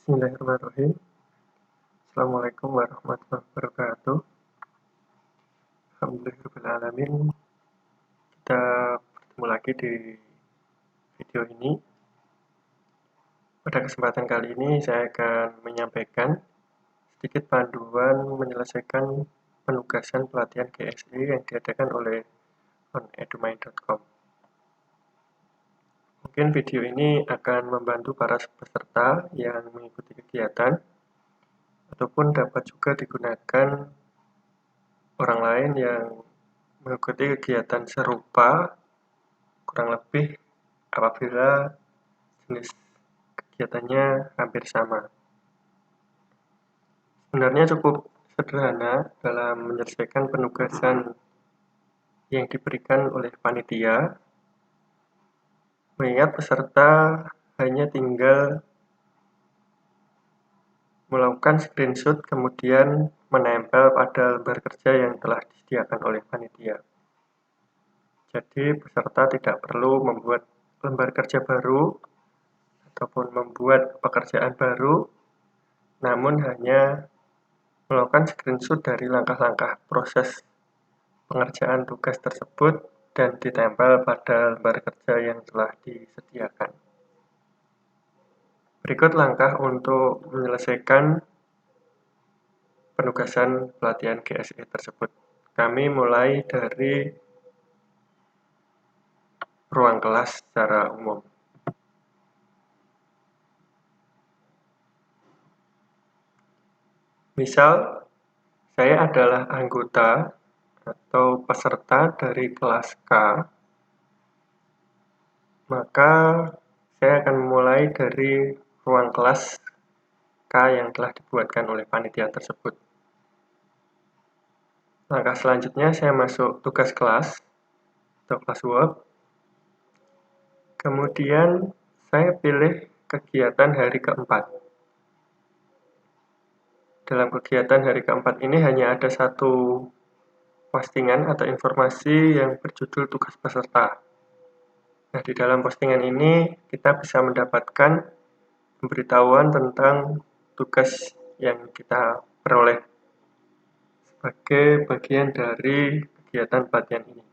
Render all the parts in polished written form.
Bismillahirrahmanirrahim. Assalamualaikum warahmatullahi wabarakatuh. Alhamdulillahirrahmanirrahim. Kita bertemu lagi di video ini. Pada kesempatan kali ini saya akan menyampaikan sedikit panduan menyelesaikan penugasan pelatihan GSI yang diadakan oleh onedumind.com. Mungkin video ini akan membantu para peserta yang mengikuti kegiatan ataupun dapat juga digunakan orang lain yang mengikuti kegiatan serupa kurang lebih apabila jenis kegiatannya hampir sama. Sebenarnya cukup sederhana dalam menyelesaikan penugasan yang diberikan oleh panitia, mengingat peserta hanya tinggal melakukan screenshot kemudian menempel pada lembar kerja yang telah disediakan oleh panitia. Jadi peserta tidak perlu membuat lembar kerja baru ataupun membuat pekerjaan baru, namun hanya melakukan screenshot dari langkah-langkah proses pengerjaan tugas tersebut dan ditempel pada lembar kerja yang telah disediakan. Berikut langkah untuk menyelesaikan penugasan pelatihan GSI tersebut. Kami mulai dari ruang kelas secara umum. Misal, saya adalah anggota atau peserta dari kelas K, maka saya akan memulai dari ruang kelas K yang telah dibuatkan oleh panitia tersebut. Langkah selanjutnya saya masuk tugas kelas atau classwork. Kemudian saya pilih kegiatan hari keempat. Dalam kegiatan hari keempat ini hanya ada satu postingan atau informasi yang berjudul tugas peserta. Nah, di dalam postingan ini kita bisa mendapatkan pemberitahuan tentang tugas yang kita peroleh sebagai bagian dari kegiatan pelatihan ini.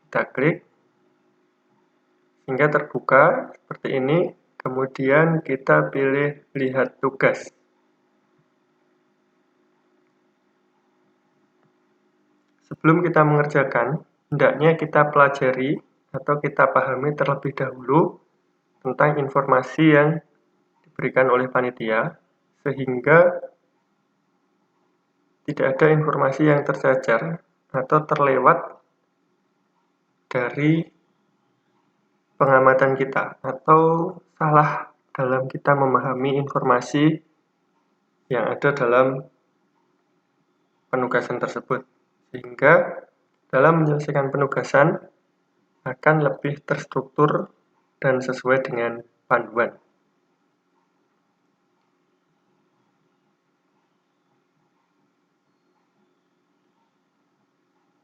Kita klik sehingga terbuka seperti ini, kemudian kita pilih lihat tugas. Sebelum kita mengerjakan, hendaknya kita pelajari atau kita pahami terlebih dahulu tentang informasi yang diberikan oleh panitia, sehingga tidak ada informasi yang tercecer atau terlewat dari pengamatan kita atau salah dalam kita memahami informasi yang ada dalam penugasan tersebut, sehingga dalam menyelesaikan penugasan akan lebih terstruktur dan sesuai dengan panduan.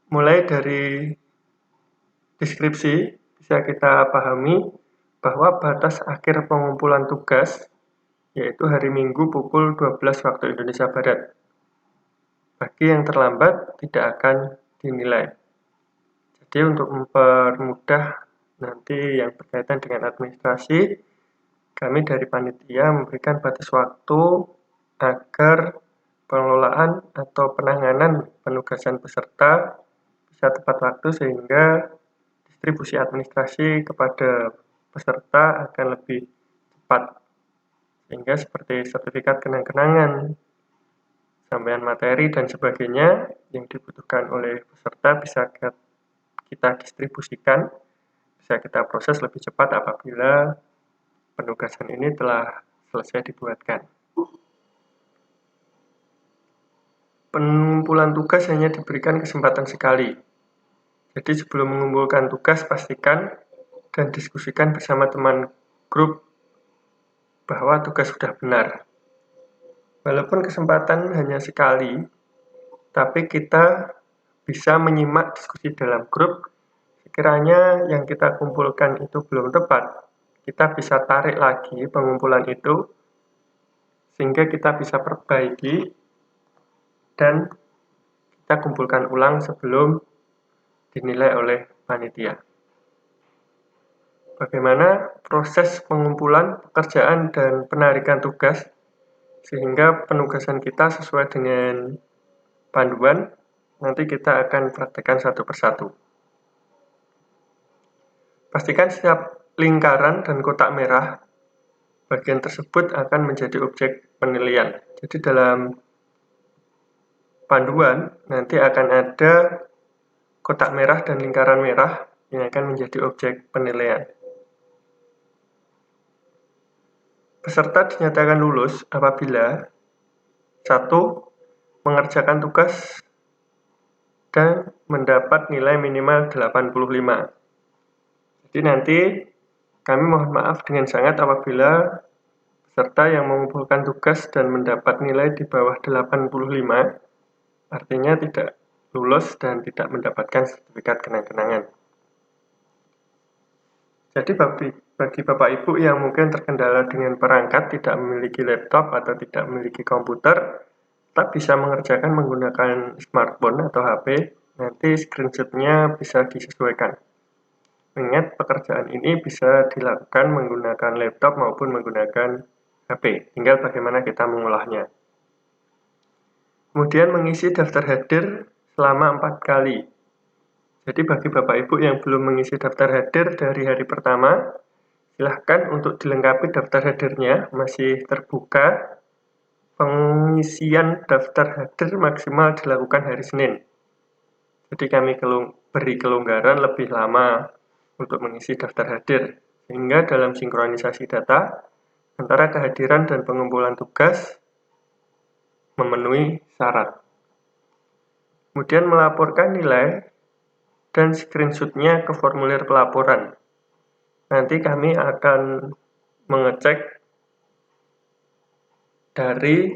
Mulai dari deskripsi bisa kita pahami bahwa batas akhir pengumpulan tugas yaitu hari Minggu pukul 12 waktu Indonesia Barat. Bagi yang terlambat tidak akan dinilai. Jadi untuk mempermudah nanti yang berkaitan dengan administrasi, kami dari panitia memberikan batas waktu agar pengelolaan atau penanganan penugasan peserta bisa tepat waktu sehingga distribusi administrasi kepada peserta akan lebih cepat. Sehingga seperti sertifikat kenang-kenangan, sampaian materi dan sebagainya yang dibutuhkan oleh peserta bisa kita distribusikan, bisa kita proses lebih cepat apabila penugasan ini telah selesai dibuatkan. Pengumpulan tugas hanya diberikan kesempatan sekali. Jadi sebelum mengumpulkan tugas, pastikan dan diskusikan bersama teman grup bahwa tugas sudah benar. Walaupun kesempatan hanya sekali, tapi kita bisa menyimak diskusi dalam grup. Sekiranya yang kita kumpulkan itu belum tepat, kita bisa tarik lagi pengumpulan itu sehingga kita bisa perbaiki dan kita kumpulkan ulang sebelum dinilai oleh panitia. Bagaimana proses pengumpulan, pekerjaan, dan penarikan tugas sehingga penugasan kita sesuai dengan panduan. Nanti kita akan praktekkan satu persatu. Pastikan setiap lingkaran dan kotak merah bagian tersebut akan menjadi objek penilaian. Jadi dalam panduan nanti akan ada kotak merah dan lingkaran merah yang akan menjadi objek penilaian. Peserta dinyatakan lulus apabila 1. Mengerjakan tugas dan mendapat nilai minimal 85. Jadi nanti kami mohon maaf dengan sangat apabila peserta yang mengumpulkan tugas dan mendapat nilai di bawah 85, artinya tidak lulus dan tidak mendapatkan sertifikat kenang-kenangan. Jadi bagi Bapak Ibu yang mungkin terkendala dengan perangkat, tidak memiliki laptop atau tidak memiliki komputer, tetap bisa mengerjakan menggunakan smartphone atau HP, nanti screenshot-nya bisa disesuaikan. Ingat, pekerjaan ini bisa dilakukan menggunakan laptop maupun menggunakan HP, tinggal bagaimana kita mengolahnya. Kemudian mengisi daftar hadir selama 4 kali. Jadi bagi Bapak Ibu yang belum mengisi daftar hadir dari hari pertama, silahkan untuk dilengkapi daftar hadirnya, masih terbuka. Pengisian daftar hadir maksimal dilakukan hari Senin. Jadi kami beri kelonggaran lebih lama untuk mengisi daftar hadir, sehingga dalam sinkronisasi data antara kehadiran dan pengumpulan tugas memenuhi syarat. Kemudian melaporkan nilai dan screenshot-nya ke formulir pelaporan. Nanti kami akan mengecek dari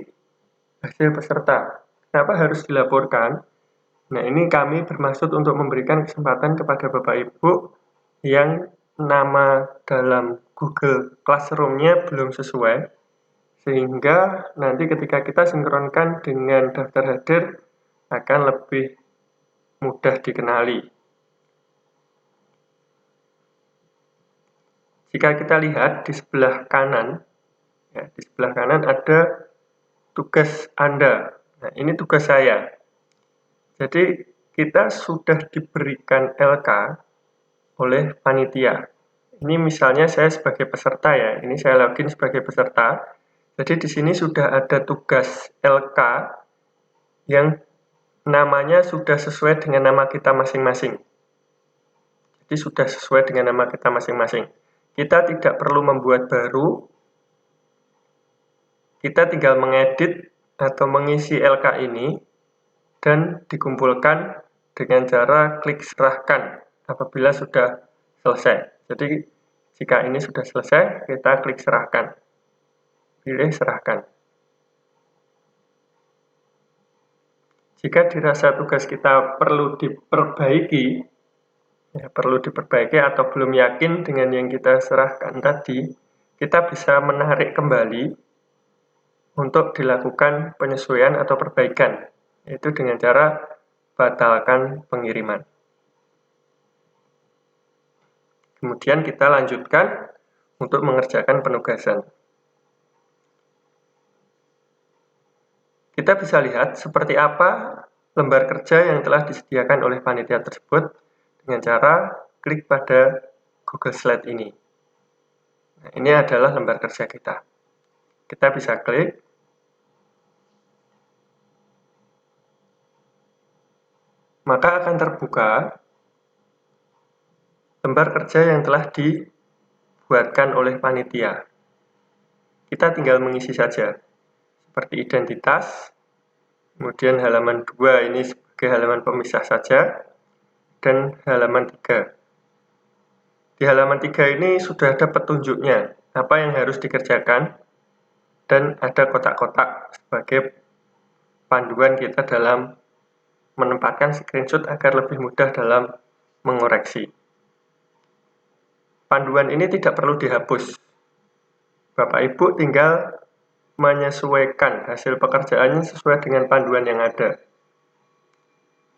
hasil peserta. Kenapa harus dilaporkan? Nah, ini kami bermaksud untuk memberikan kesempatan kepada Bapak Ibu yang nama dalam Google Classroom-nya belum sesuai, sehingga nanti ketika kita sinkronkan dengan daftar hadir akan lebih mudah dikenali. Jika kita lihat di sebelah kanan, di sebelah kanan ada tugas Anda. Nah, ini tugas saya. Jadi, kita sudah diberikan LK oleh panitia. Ini misalnya saya sebagai peserta ya, ini saya login sebagai peserta. Jadi di sini sudah ada tugas LK yang namanya sudah sesuai dengan nama kita masing-masing. Jadi sudah sesuai dengan nama kita masing-masing. Kita tidak perlu membuat baru, kita tinggal mengedit atau mengisi LK ini dan dikumpulkan dengan cara klik serahkan apabila sudah selesai. Jadi jika ini sudah selesai, kita klik serahkan. Pilih serahkan. Jika dirasa tugas kita perlu diperbaiki atau belum yakin dengan yang kita serahkan tadi, kita bisa menarik kembali untuk dilakukan penyesuaian atau perbaikan, yaitu dengan cara batalkan pengiriman. Kemudian kita lanjutkan untuk mengerjakan penugasan. Kita bisa lihat seperti apa lembar kerja yang telah disediakan oleh panitia tersebut dengan cara klik pada Google Slide ini. Nah, ini adalah lembar kerja kita. Kita bisa klik. Maka akan terbuka lembar kerja yang telah dibuatkan oleh panitia. Kita tinggal mengisi saja, seperti identitas, kemudian halaman 2 ini sebagai halaman pemisah saja, dan halaman 3. Di halaman 3 ini sudah ada petunjuknya, apa yang harus dikerjakan, dan ada kotak-kotak sebagai panduan kita dalam menempatkan screenshot agar lebih mudah dalam mengoreksi. Panduan ini tidak perlu dihapus. Bapak Ibu tinggal menyesuaikan hasil pekerjaannya sesuai dengan panduan yang ada.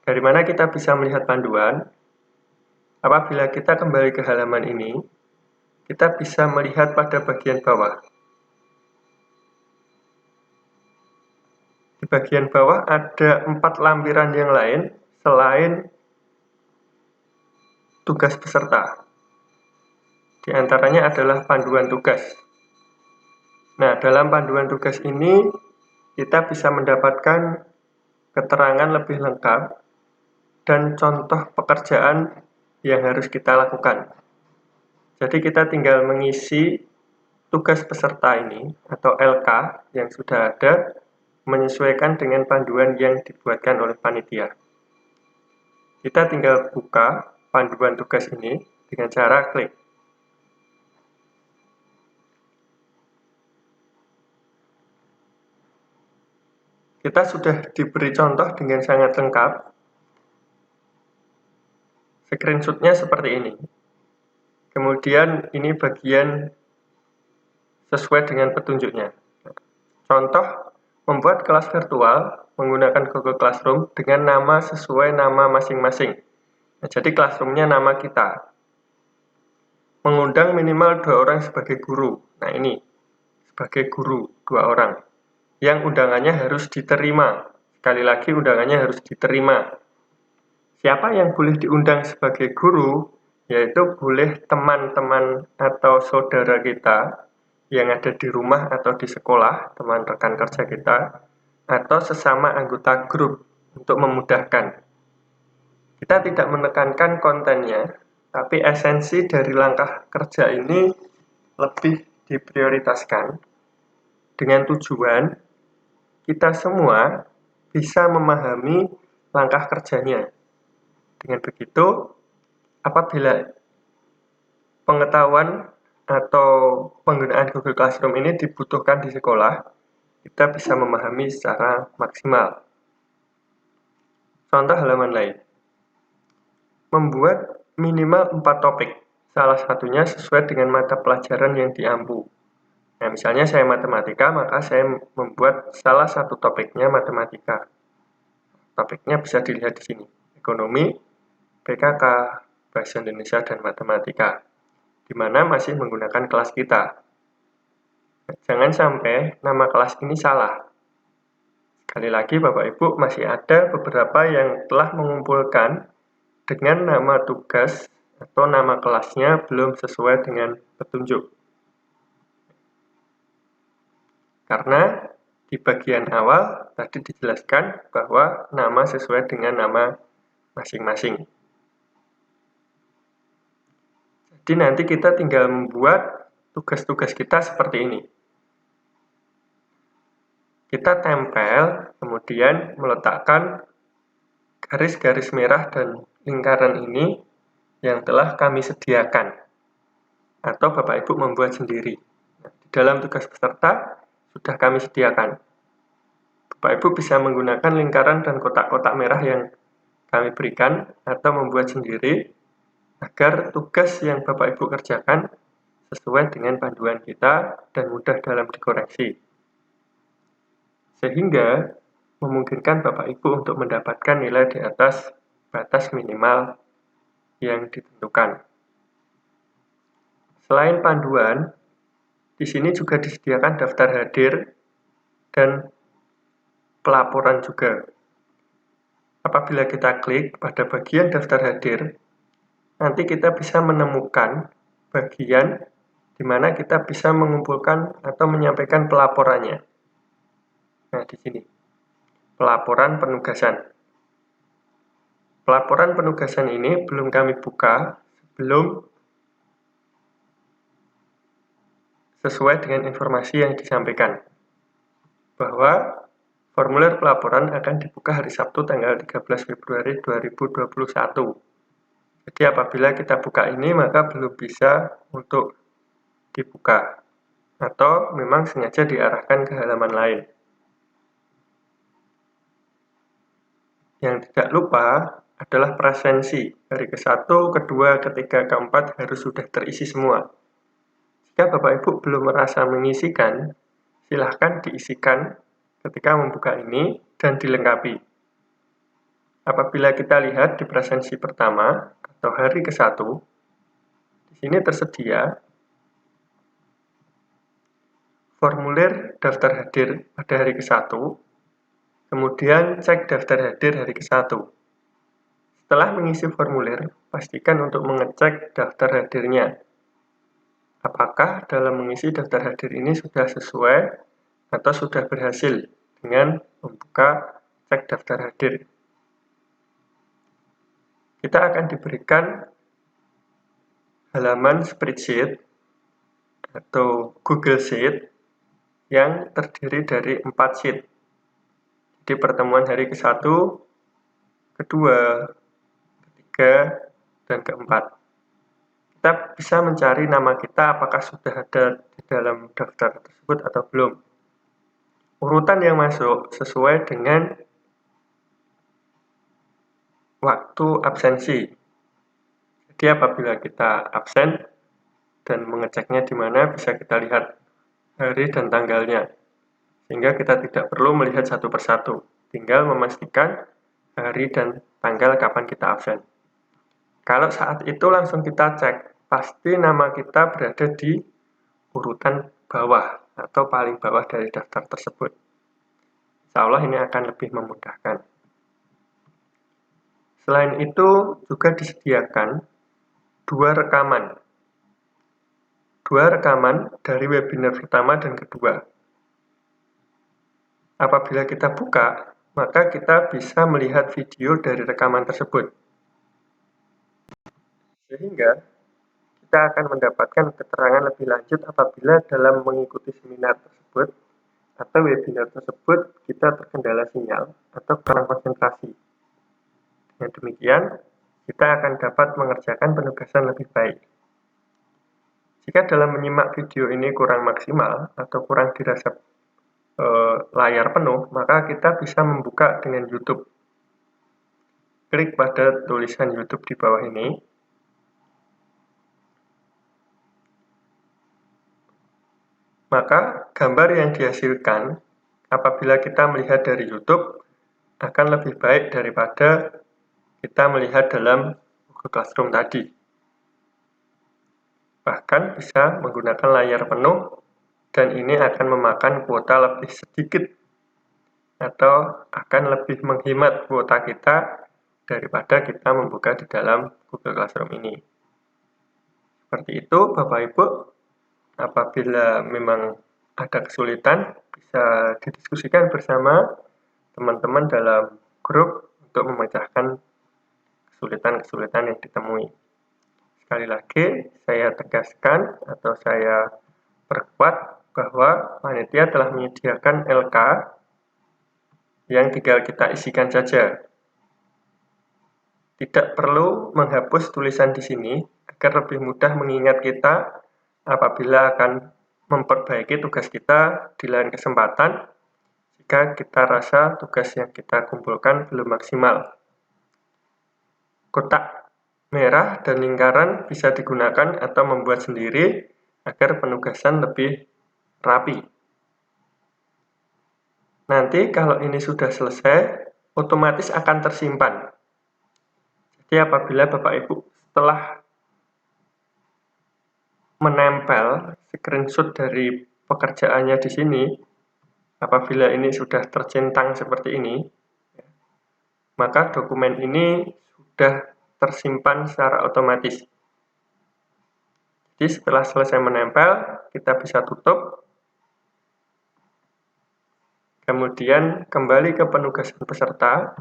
Dari mana kita bisa melihat panduan? Apabila kita kembali ke halaman ini, kita bisa melihat pada bagian bawah. Di bagian bawah ada 4 lampiran yang lain selain tugas peserta. Di antaranya adalah panduan tugas. Nah, dalam panduan tugas ini kita bisa mendapatkan keterangan lebih lengkap dan contoh pekerjaan yang harus kita lakukan. Jadi kita tinggal mengisi tugas peserta ini atau LK yang sudah ada menyesuaikan dengan panduan yang dibuatkan oleh panitia. Kita tinggal buka panduan tugas ini dengan cara klik. Kita sudah diberi contoh dengan sangat lengkap. Screenshot-nya seperti ini. Kemudian ini bagian sesuai dengan petunjuknya. Contoh, membuat kelas virtual menggunakan Google Classroom dengan nama sesuai nama masing-masing. Nah, jadi Classroom-nya nama kita. Mengundang minimal 2 orang sebagai guru. Nah, ini sebagai guru 2 orang. Yang undangannya harus diterima. Sekali lagi undangannya harus diterima. Siapa yang boleh diundang sebagai guru? Yaitu boleh teman-teman atau saudara kita yang ada di rumah atau di sekolah, teman rekan kerja kita, atau sesama anggota grup untuk memudahkan. Kita tidak menekankan kontennya, tapi esensi dari langkah kerja ini lebih diprioritaskan dengan tujuan kita semua bisa memahami langkah kerjanya. Dengan begitu, apabila pengetahuan atau penggunaan Google Classroom ini dibutuhkan di sekolah, kita bisa memahami secara maksimal. Contoh halaman lain. Membuat minimal 4 topik, salah satunya sesuai dengan mata pelajaran yang diampu. Nah, misalnya saya matematika, maka saya membuat salah satu topiknya matematika. Topiknya bisa dilihat di sini, ekonomi, PKK, Bahasa Indonesia, dan Matematika, di mana masih menggunakan kelas kita. Jangan sampai nama kelas ini salah. Sekali lagi Bapak Ibu, masih ada beberapa yang telah mengumpulkan dengan nama tugas atau nama kelasnya belum sesuai dengan petunjuk. Karena di bagian awal tadi dijelaskan bahwa nama sesuai dengan nama masing-masing. Jadi nanti kita tinggal membuat tugas-tugas kita seperti ini. Kita tempel, kemudian meletakkan garis-garis merah dan lingkaran ini yang telah kami sediakan. Atau Bapak Ibu membuat sendiri. Di dalam tugas peserta sudah kami sediakan. Bapak Ibu bisa menggunakan lingkaran dan kotak-kotak merah yang kami berikan atau membuat sendiri agar tugas yang Bapak Ibu kerjakan sesuai dengan panduan kita dan mudah dalam dikoreksi. Sehingga memungkinkan Bapak Ibu untuk mendapatkan nilai di atas batas minimal yang ditentukan. Selain panduan, di sini juga disediakan daftar hadir dan pelaporan juga. Apabila kita klik pada bagian daftar hadir, nanti kita bisa menemukan bagian di mana kita bisa mengumpulkan atau menyampaikan pelaporannya. Nah, di sini. Pelaporan penugasan. Pelaporan penugasan ini belum kami buka sebelum sesuai dengan informasi yang disampaikan. Bahwa formulir pelaporan akan dibuka hari Sabtu tanggal 13 Februari 2021. Jadi apabila kita buka ini maka belum bisa untuk dibuka atau memang sengaja diarahkan ke halaman lain. Yang tidak lupa adalah presensi. Dari ke-1, kedua, ketiga, keempat harus sudah terisi semua. Jika Bapak Ibu belum merasa mengisikan, silahkan diisikan ketika membuka ini dan dilengkapi. Apabila kita lihat di presensi pertama atau hari ke-1, di sini tersedia formulir daftar hadir pada hari ke-1, kemudian cek daftar hadir hari ke-1. Setelah mengisi formulir, pastikan untuk mengecek daftar hadirnya. Apakah dalam mengisi daftar hadir ini sudah sesuai atau sudah berhasil dengan membuka cek daftar hadir. Kita akan diberikan halaman spreadsheet atau Google Sheet yang terdiri dari 4 sheet. Jadi pertemuan hari ke-1, kedua, ketiga, dan keempat. Kita bisa mencari nama kita apakah sudah ada di dalam daftar tersebut atau belum. Urutan yang masuk sesuai dengan waktu absensi. Jadi apabila kita absen dan mengeceknya di mana, bisa kita lihat hari dan tanggalnya. Sehingga kita tidak perlu melihat satu persatu, tinggal memastikan hari dan tanggal kapan kita absen. Kalau saat itu langsung kita cek, pasti nama kita berada di urutan bawah atau paling bawah dari daftar tersebut. Insya Allah ini akan lebih memudahkan. Selain itu juga disediakan dua rekaman dari webinar pertama dan kedua. Apabila kita buka, maka kita bisa melihat video dari rekaman tersebut. Sehingga kita akan mendapatkan keterangan lebih lanjut apabila dalam mengikuti seminar tersebut atau webinar tersebut kita terkendala sinyal atau kurang konsentrasi. Dengan demikian, kita akan dapat mengerjakan penugasan lebih baik. Jika dalam menyimak video ini kurang maksimal atau kurang dirasa layar penuh, maka kita bisa membuka dengan YouTube. Klik pada tulisan YouTube di bawah ini. Maka gambar yang dihasilkan apabila kita melihat dari YouTube akan lebih baik daripada kita melihat dalam Google Classroom tadi. Bahkan bisa menggunakan layar penuh dan ini akan memakan kuota lebih sedikit atau akan lebih menghemat kuota kita daripada kita membuka di dalam Google Classroom ini. Seperti itu Bapak Ibu, apabila memang ada kesulitan bisa didiskusikan bersama teman-teman dalam grup untuk memecahkan kesulitan-kesulitan yang ditemui. Sekali lagi saya tegaskan atau saya perkuat bahwa panitia telah menyediakan LK yang tinggal kita isikan saja. Tidak perlu menghapus tulisan di sini agar lebih mudah mengingat kita apabila akan memperbaiki tugas kita di lain kesempatan jika kita rasa tugas yang kita kumpulkan belum maksimal. Kotak merah dan lingkaran bisa digunakan atau membuat sendiri agar penugasan lebih rapi. Nanti kalau ini sudah selesai, otomatis akan tersimpan. Jadi apabila Bapak Ibu setelah menempel screenshot dari pekerjaannya di sini, apabila ini sudah tercentang seperti ini, maka dokumen ini sudah tersimpan secara otomatis. Jadi setelah selesai menempel, kita bisa tutup. Kemudian kembali ke penugasan peserta.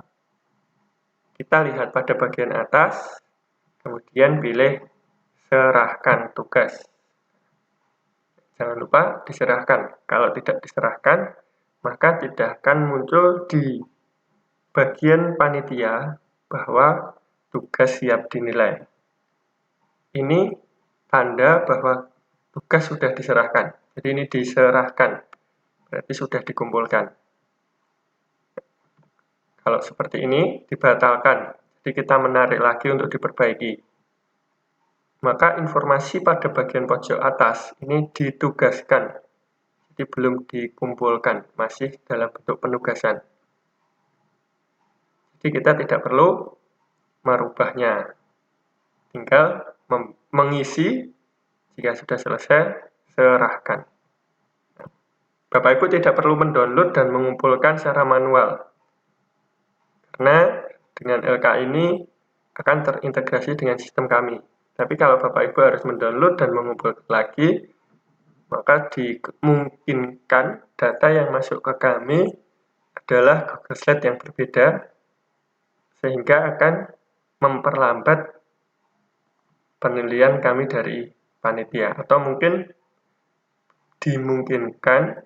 Kita lihat pada bagian atas, kemudian pilih serahkan tugas. Jangan lupa diserahkan. Kalau tidak diserahkan, maka tidak akan muncul di bagian panitia bahwa tugas siap dinilai. Ini tanda bahwa tugas sudah diserahkan. Jadi ini diserahkan, berarti sudah dikumpulkan. Kalau seperti ini dibatalkan, jadi kita menarik lagi untuk diperbaiki. Maka informasi pada bagian pojok atas ini ditugaskan. jadi belum dikumpulkan, masih dalam bentuk penugasan. Jadi kita tidak perlu merubahnya, tinggal mengisi, jika sudah selesai, serahkan. Bapak Ibu tidak perlu mendownload dan mengumpulkan secara manual, karena dengan LK ini akan terintegrasi dengan sistem kami. Tapi kalau Bapak Ibu harus mendownload dan mengumpulkan lagi, maka dimungkinkan data yang masuk ke kami adalah Google Slide yang berbeda, sehingga akan memperlambat penilaian kami dari panitia, atau mungkin dimungkinkan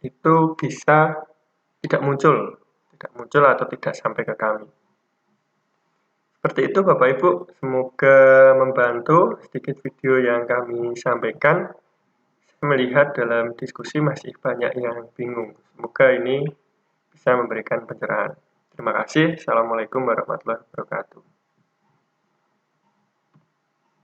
itu bisa tidak muncul atau tidak sampai ke kami. Seperti itu Bapak Ibu, semoga membantu sedikit video yang kami sampaikan. Melihat dalam diskusi masih banyak yang bingung. Semoga ini bisa memberikan pencerahan. Terima kasih. Assalamualaikum warahmatullahi wabarakatuh.